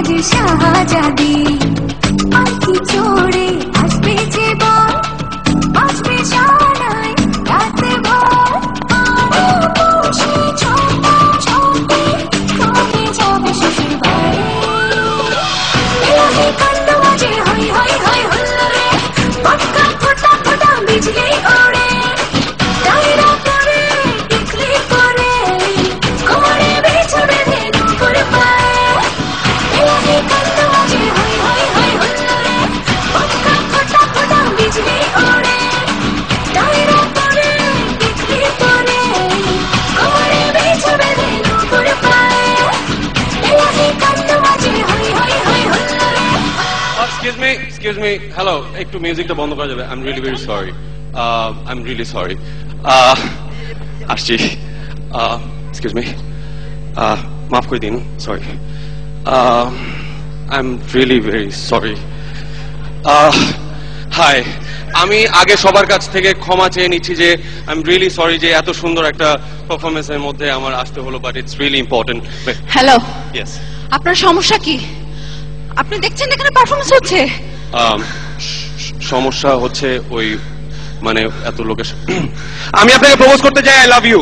বাজে শাহজাদি পালকি চড়ে আসবে যে বল বাজবে শাহনাই রাতে ভর বসে ছোটে ছোটে কমে যাবে শ্বশুর বাড়ি এলাহি কান্দ বাজে হই হই হই হুল্লোড়ে পটকা ফোটা ফোটা বিজলি ওড়ে ডায়রা করে টিকলি করে করে বেছড়ে দেনু করে পায় এলাহি কান্দ বাজে হই হই হই হুল্লোড়ে পটকা ফোটা ফোটা বিজলি ওড়ে ডায়রা করে টিকলি করে করে বেছড়ে দেনু করে পায় এলাহি কান্দ বাজে হই হই হই হুল্লোড়ে Excuse me, hello, একটু মিউজিকটা বন্ধ করা যাবে? I'm really very sorry. I'm really sorry. আসছি। Excuse me. মাফ করে দিন, sorry. I'm really very sorry. Hi. আমি আগে সবার কাছ থেকে ক্ষমা চেয়ে নিচ্ছি যে I'm really sorry যে এত সুন্দর একটা পারফরম্যান্সের মধ্যে আমার আসতে হলো, but it's really important. Hello, Yes. আপনার সমস্যা কি? আপনি দেখছেন এখানে পারফরমেন্স হচ্ছে? সমস্যা হচ্ছে ওই মানে এত লোকের আমি আপনাকে প্রপোজ করতে চাই I love you.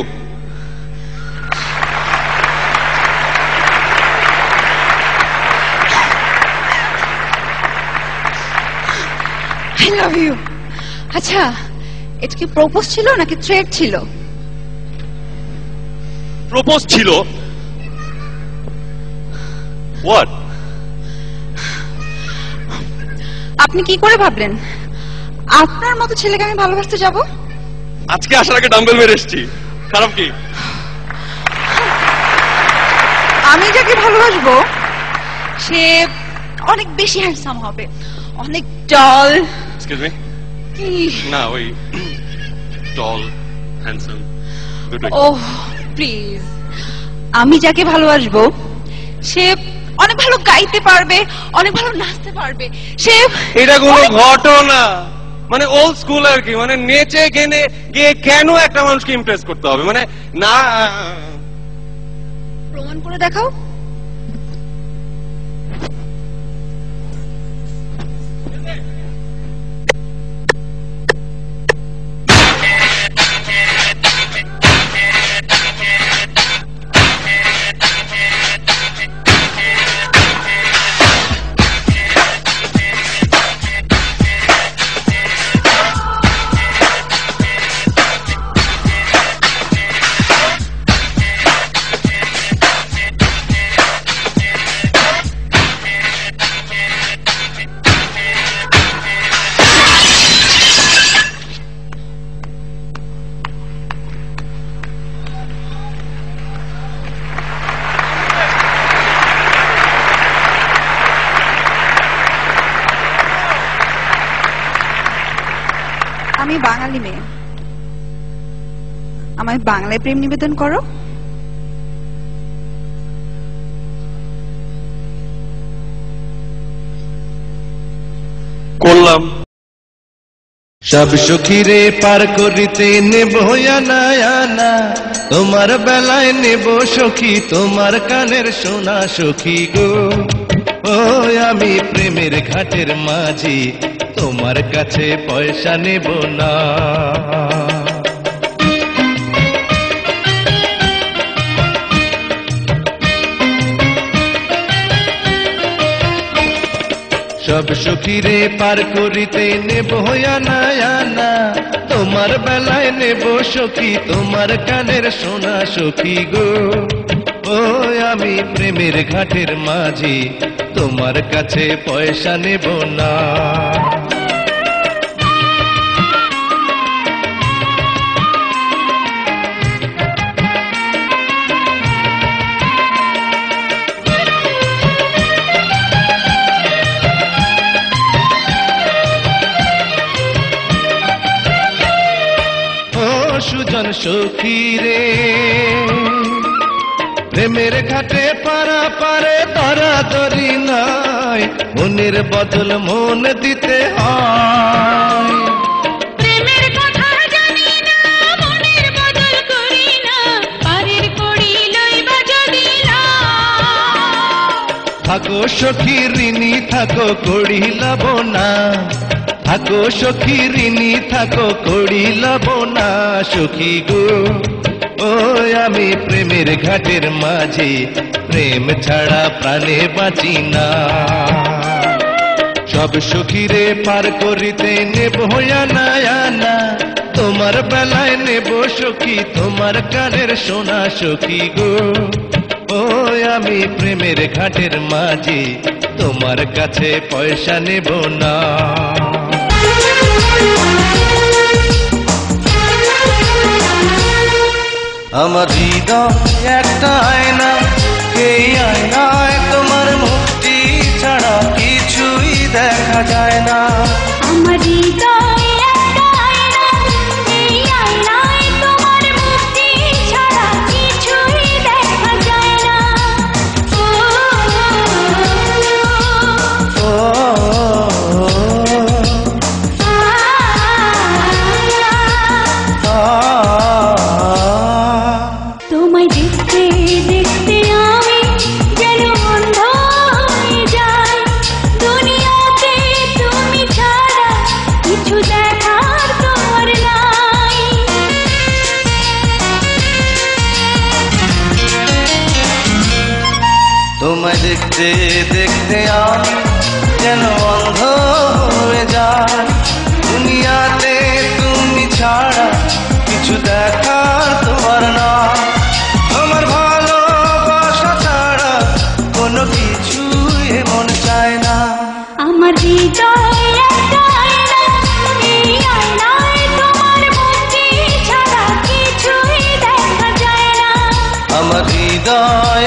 I love you. আচ্ছা, এটা কি প্রপোজ ছিল নাকি থ্রেট ছিল? প্রপোজ ছিল। হোয়াট? আপনি কি করে ভাবলেন আপনার মতো ছেলেকে আমি ভালোবাসতে যাব? আজকে আসার আগে ডাম্বেল মেরে এসেছি, খারাপ কি? আমি যাকে ভালোবাসবো সে অনেক বেশি হ্যান্ডসাম হবে, অনেক টল। Excuse me? না, ওই টল হ্যান্ডসাম দুটোই। ওহ প্লিজ, আমি যাকে ভালোবাসবো সে অনেক ভালো গাইতে পারবে, অনেক ভালো নাচতে পারবে। সে এটা কোনো ঘটনা মানে ওল্ড স্কুল আর কি, মানে নেচে গেনে গিয়ে কেন একটা মানুষকে ইমপ্রেস করতে হবে? মানে না, প্রমাণ করে দেখাও। আমি বাঙালি মেয়ে, আমায় বাংলায় প্রেম নিবেদন করো। করলাম। সব সখীরে পার করিতে নেব আনা আনা, তোমার বেলায় নেব সখী তোমার কানের সোনা সখী গো। ও আমি প্রেমের ঘাটের মাঝি, তোমার কাছে পয়সা নেব না। সব সখীরে পার করিতে নেব আনা আনা, তোমার বেলায় নেব সখী তোমার কানের সোনা সখী গো। ও আমি প্রেমের ঘাটের মাঝি, তোমার কাছে পয়সা নেব না। সুজন সখী রে, প্রেমের ঘাটে পারা পারে তরাতরি নাই, মনের বদল মন দিতে হয়। প্রেমের কথা জানি না, মনের বদল করি না, পারের করি লইবা যদি না। থাকো সখী ঋণী থাকো করিলাব না, থাকো সখী ঋণী থাকো করিলাব না সখী গো। ওই আমি প্রেমের ঘাটের মাঝে, প্রেম ছাড়া প্রাণে বাঁচি না। সব সখীরে পার করিতে নেব আনা আনা, তোমার বেলায় নেব সখী তোমার কানের সোনা সখী গো। ওই আমি প্রেমের ঘাটের মাঝে, তোমার কাছে পয়সা নেব না। আমার হৃদয় একটা আয়না, এই আয়নায় তোমার মুক্তি ছাড়া কিছুই দেখা যায় না। আমার হৃদয় একটা আয়না, এই আয়নায় তোমার মুক্তি ছাড়া কিছুই দেখা যায় না। ও তোমায় দেখতে দেখতে আমি যেন অন্ধ হয়ে যাই, দুনিয়াতে তুমি ছাড়া কিছু দেখার তোমার নাই। তোমায় দেখতে দেখতে আমি যেন অন্ধ হয়ে যাই, দুনিয়াতে তুমি ছাড়া কিছু দেখার তোমার না। তোমার ভালোবাসা ছাড়া কোনো কিছু এমন চায় না। আমার হৃদয় একটা আয়না, এই আয়নায় তোমার মুক্তি ছাড়া কিছুই দেখা যায় না। আমার হৃদয়